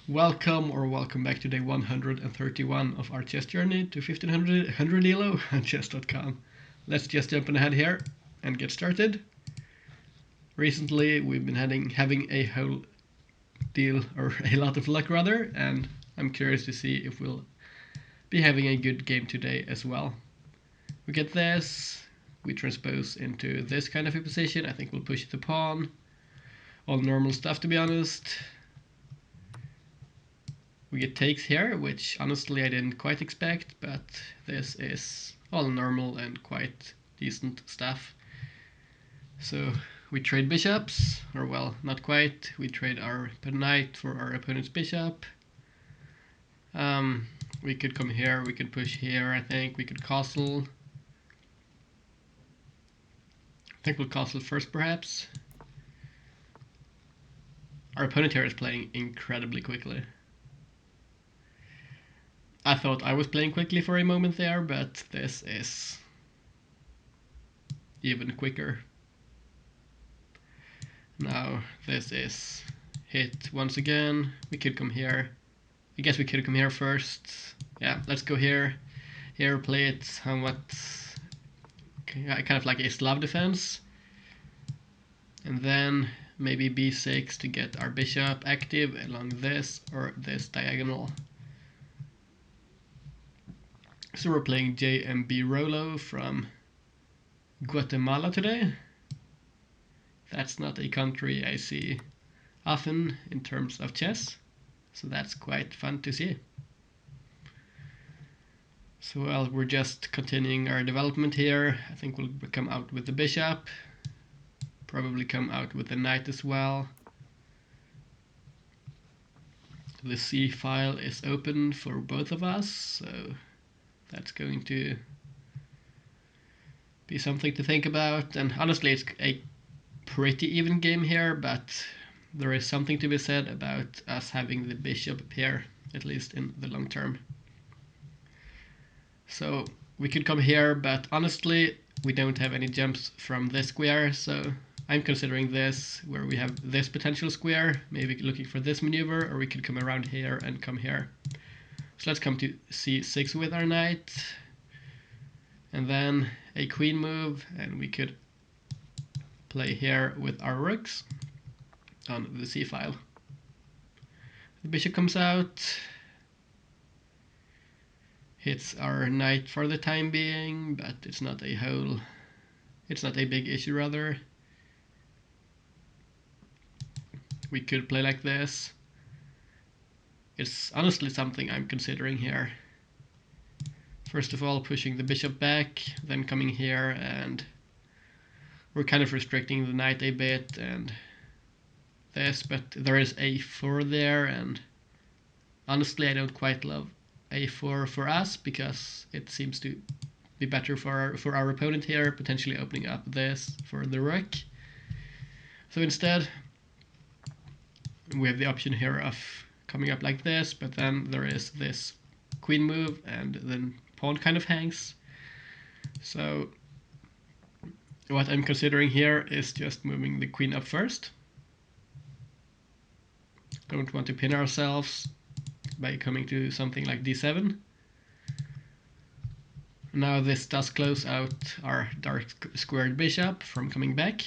Welcome back to day 131 of our chess journey to 1500 ELO on chess.com. Let's just jump ahead here and get started. Recently we've been having a whole deal, or a lot of luck rather, and I'm curious to see if we'll be having a good game today as well. We get this, we transpose into this kind of a position. I think we'll push the pawn. All normal stuff, to be honest. We get takes here, which honestly I didn't quite expect, but this is all normal and quite decent stuff. So we trade bishops, or well, not quite. We trade our knight for our opponent's bishop. We could come here, we could push here, I think. We could castle. I think we'll castle first, perhaps. Our opponent here is playing incredibly quickly. I thought I was playing quickly for a moment there, but this is even quicker. Now this is hit once again. We could come here. I guess we could come here first. Yeah, let's go here. Here, play it somewhat kind of like a Slav defense. And then maybe b6 to get our bishop active along this or this diagonal. So we're playing JMB Rolo from Guatemala today. That's not a country I see often in terms of chess, so that's quite fun to see. So well, we're just continuing our development here. I think we'll come out with the bishop, probably come out with the knight as well. The C file is open for both of us, so that's going to be something to think about. And honestly, it's a pretty even game here, but there is something to be said about us having the bishop here, at least in the long term. So we could come here, but honestly, we don't have any jumps from this square, so I'm considering this, where we have this potential square, maybe looking for this maneuver, or we could come around here and come here. So let's come to c6 with our knight, and then a queen move, and we could play here with our rooks on the c file. The bishop comes out, hits our knight for the time being, but it's not a big issue rather. We could play like this. It's honestly something I'm considering here. First of all, pushing the bishop back, then coming here, and we're kind of restricting the knight a bit and this, but there is a4 there, and honestly I don't quite love a4 for us because it seems to be better for our opponent here, potentially opening up this for the rook. So instead we have the option here of coming up like this, but then there is this queen move and then pawn kind of hangs. So what I'm considering here is just moving the queen up first. Don't want to pin ourselves by coming to something like d7. Now this does close out our dark squared bishop from coming back,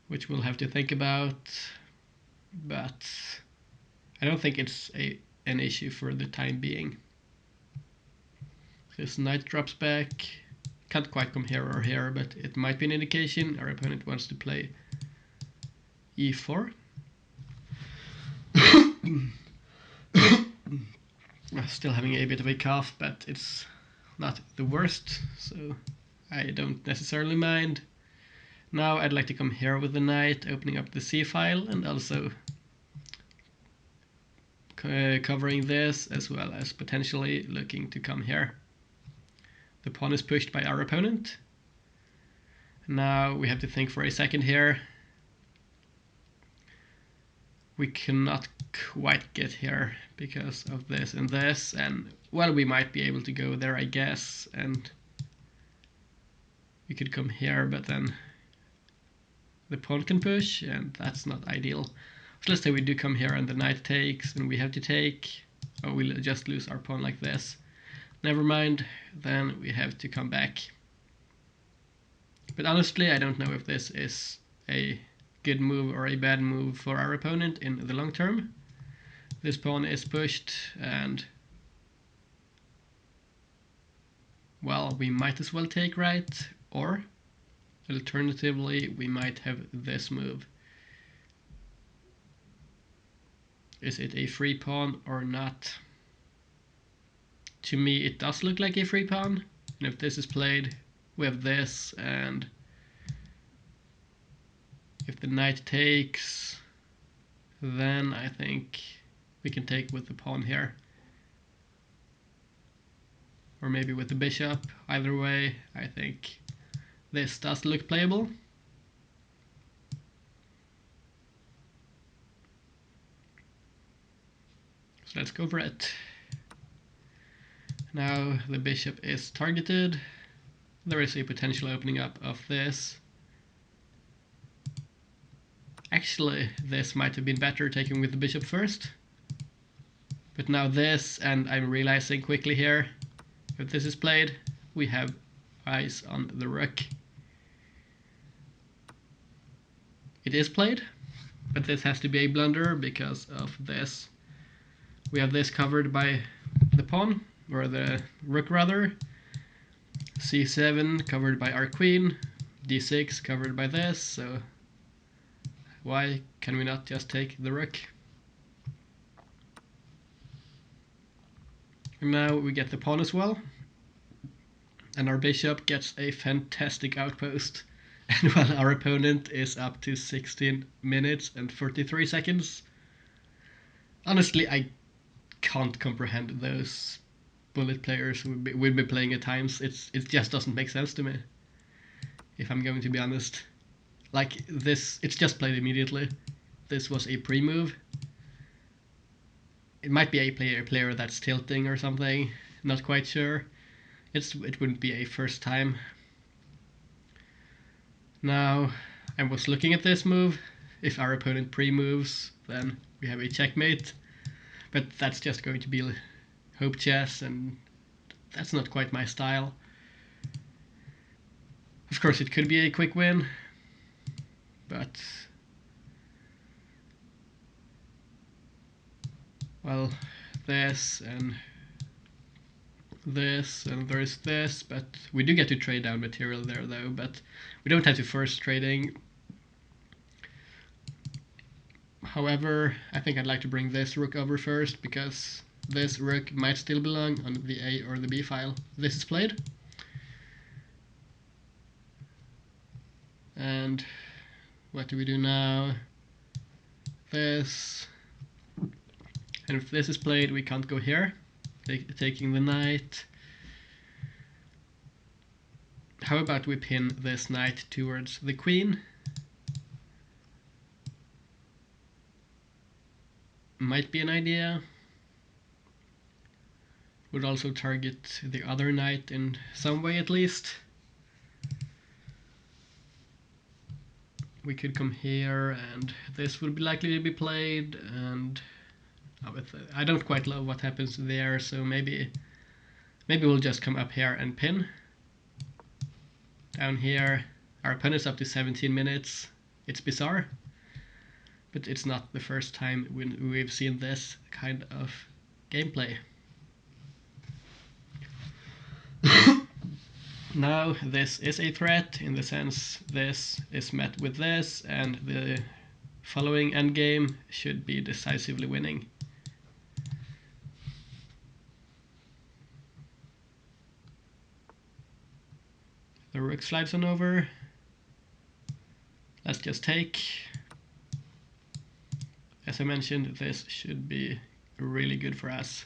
which we'll have to think about, but I don't think it's an issue for the time being. This knight drops back, can't quite come here or here, but it might be an indication our opponent wants to play e4. Still having a bit of a cough, but it's not the worst, so I don't necessarily mind. Now I'd like to come here with the knight, opening up the c file, and also covering this, as well as potentially looking to come here. The pawn is pushed by our opponent. Now we have to think for a second here. We cannot quite get here because of this and this, and well, we might be able to go there, I guess, and we could come here, but then the pawn can push, and that's not ideal. So let's say we do come here and the knight takes and we have to take, or we'll just lose our pawn like this. Never mind, then we have to come back. But honestly, I don't know if this is a good move or a bad move for our opponent in the long term. This pawn is pushed and, well, we might as well take, right? Or alternatively, we might have this move. Is it a free pawn or not? To me, it does look like a free pawn. And if this is played, we have this, and if the knight takes, then I think we can take with the pawn here. Or maybe with the bishop. Either way, I think this does look playable. So let's go for it. Now the bishop is targeted. There is a potential opening up of this. Actually, this might have been better taking with the bishop first. But now this, and I'm realizing quickly here, if this is played, we have eyes on the rook. It is played, but this has to be a blunder because of this. We have this covered by the pawn, or the rook rather. c7 covered by our queen, d6 covered by this, so why can we not just take the rook? And now we get the pawn as well, and our bishop gets a fantastic outpost. And while our opponent is up to 16 minutes and 43 seconds, honestly, I can't comprehend those bullet players who will be playing at times. It just doesn't make sense to me, if I'm going to be honest. Like this, it's just played immediately. This was a pre-move. It might be a player that's tilting or something, not quite sure. It wouldn't be a first time. Now, I was looking at this move. If our opponent pre-moves, then we have a checkmate. But that's just going to be hope chess, and that's not quite my style. Of course, it could be a quick win, but, well, this and this, and there's this, but we do get to trade down material there though, but we don't have to force trading. However, I think I'd like to bring this rook over first, because this rook might still belong on the A or the B file. This is played. And what do we do now? This. And if this is played, we can't go here, taking the knight. How about we pin this knight towards the queen? Might be an idea. Would also target the other knight in some way at least. We could come here, and this would be likely to be played, and I don't quite love what happens there, so maybe we'll just come up here and pin. Down here, our opponent's up to 17 minutes. It's bizarre, but it's not the first time we've seen this kind of gameplay. Now this is a threat, in the sense this is met with this, and the following endgame should be decisively winning. The rook slides on over. Let's just take. As I mentioned, this should be really good for us.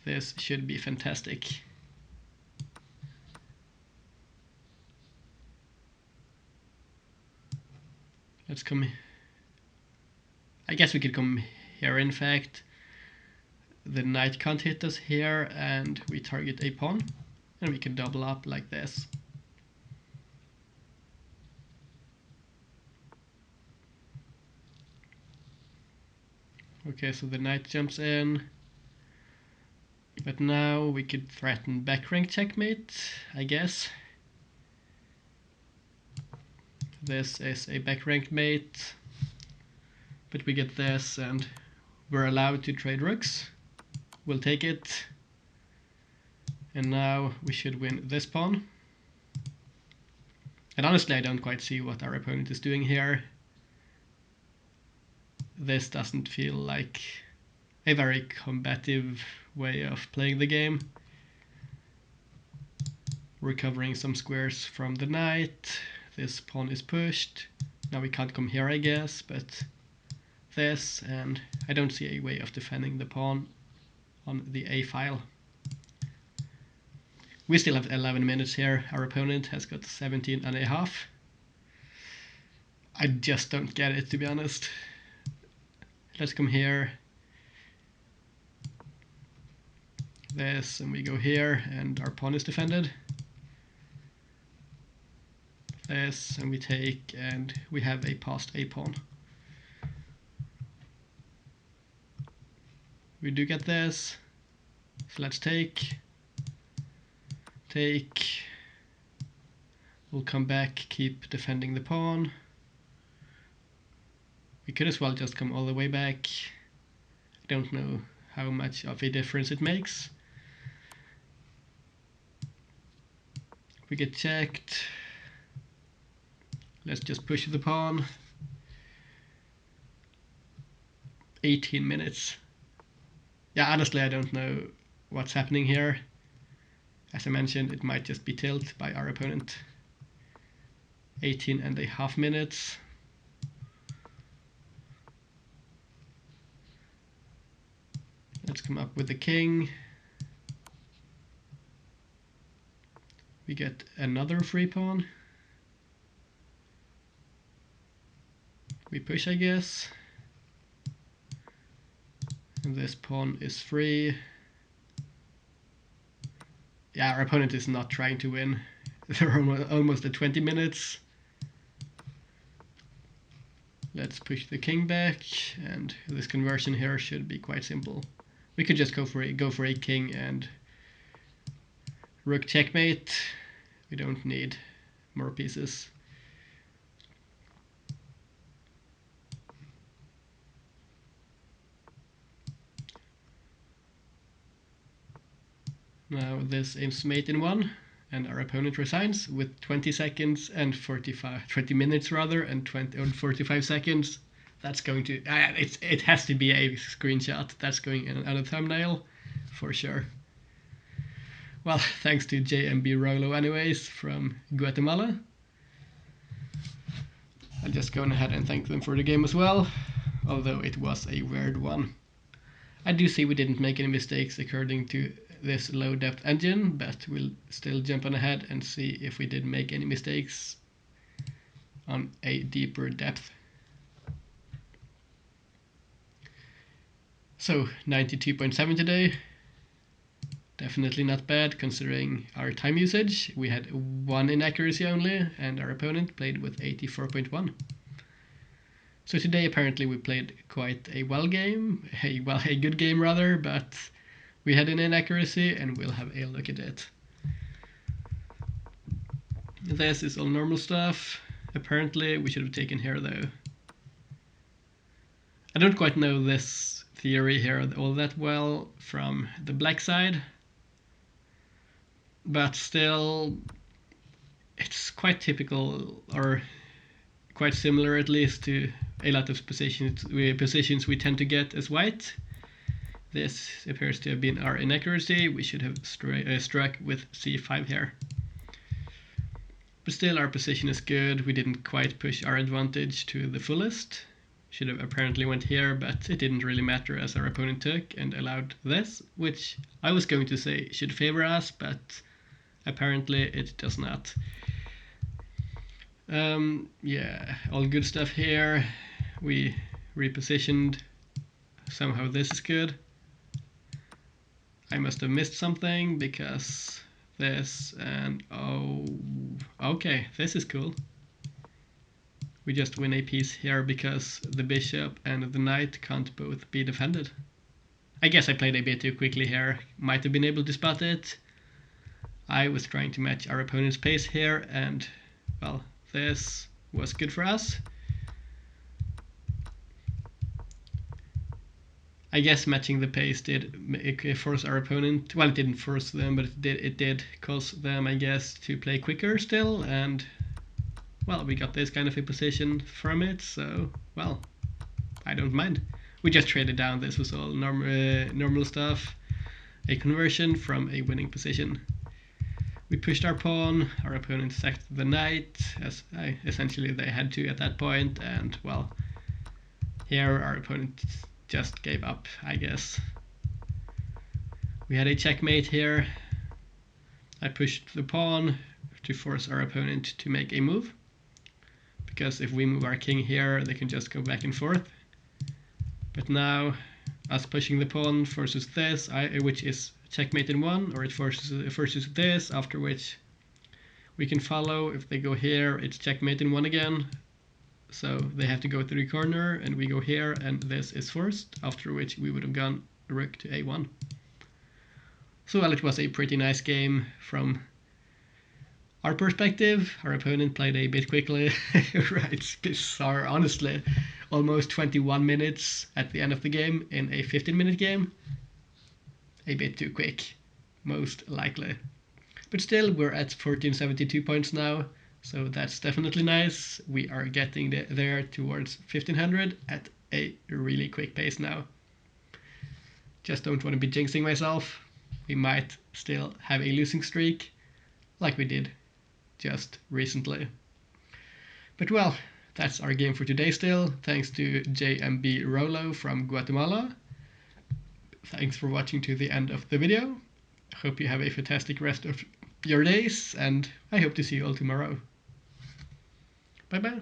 This should be fantastic. Let's come. I guess we could come here, in fact. The knight can't hit us here, and we target a pawn, and we can double up like this. Okay, so the knight jumps in. But now we could threaten back rank checkmate, I guess. This is a back rank mate. But we get this and we're allowed to trade rooks. We'll take it. And now we should win this pawn. And honestly, I don't quite see what our opponent is doing here. This doesn't feel like a very combative way of playing the game. Recovering some squares from the knight. This pawn is pushed. Now we can't come here, I guess, but this, and I don't see a way of defending the pawn on the A file. We still have 11 minutes here. Our opponent has got 17 and a half. I just don't get it, to be honest. Let's come here. This, and we go here, and our pawn is defended. This, and we take, and we have a passed A pawn. We do get this. So let's take. We'll come back, keep defending the pawn. We could as well just come all the way back. I don't know how much of a difference it makes. We get checked. Let's just push the pawn. 18 minutes. Yeah, honestly, I don't know what's happening here. As I mentioned, it might just be tilt by our opponent. 18 and a half minutes. Let's come up with the king. We get another free pawn. We push, I guess. And this pawn is free. Yeah, our opponent is not trying to win. They're almost at 20 minutes. Let's push the king back, and this conversion here should be quite simple. We could just go for a king and rook checkmate. We don't need more pieces. Now this aims mate in 1, and our opponent resigns with 20 seconds and 20 minutes rather, and 45 seconds. That's going to, it has to be a screenshot. That's going in a thumbnail for sure. Well, thanks to JMB Rolo anyways from Guatemala. I'll just go ahead and thank them for the game as well, although it was a weird one. I do see we didn't make any mistakes according to this low depth engine, but we'll still jump on ahead and see if we did make any mistakes on a deeper depth. So 92.7 today, definitely not bad considering our time usage. We had 1 inaccuracy only, and our opponent played with 84.1. So today apparently we played quite a good game rather, but we had an inaccuracy, and we'll have a look at it. This is all normal stuff. Apparently we should have taken here though. I don't quite know this theory here all that well from the black side, but still it's quite typical, or quite similar at least, to a lot of positions we tend to get as white. This appears to have been our inaccuracy. We should have struck with c5 here. But still our position is good. We didn't quite push our advantage to the fullest. Should have apparently went here, but it didn't really matter as our opponent took and allowed this, which I was going to say should favor us, but apparently it does not. Yeah, all good stuff here. We repositioned. Somehow this is good. I must have missed something because this, and oh, okay, this is cool. we just win a piece here because the bishop and the knight can't both be defended. I guess I played a bit too quickly here. Might have been able to spot it. I was trying to match our opponent's pace here, and, well, this was good for us. I guess matching the pace did force our opponent, well, it didn't force them, but it did cause them, I guess, to play quicker still, and, well, we got this kind of a position from it, so, well, I don't mind. We just traded down. This was all normal stuff. A conversion from a winning position. We pushed our pawn. Our opponent sacked the knight, as essentially they had to at that point. And, well, here our opponent just gave up, I guess. We had a checkmate here. I pushed the pawn to force our opponent to make a move. Because if we move our king here, they can just go back and forth. But now, us pushing the pawn forces this, which is checkmate in 1, or it forces this, after which we can follow. If they go here, it's checkmate in 1 again. So they have to go through the corner, and we go here, and this is forced, after which we would have gone rook to a1. So, well, it was a pretty nice game from our perspective. Our opponent played a bit quickly. Right, it's bizarre, honestly. Almost 21 minutes at the end of the game in a 15-minute game. A bit too quick, most likely. But still, we're at 1472 points now, so that's definitely nice. We are getting there towards 1500 at a really quick pace now. Just don't want to be jinxing myself. We might still have a losing streak, like we did just recently. But, well, that's our game for today still. Thanks to JMB Rolo from Guatemala. Thanks for watching to the end of the video. I hope you have a fantastic rest of your days, and I hope to see you all tomorrow. Bye bye.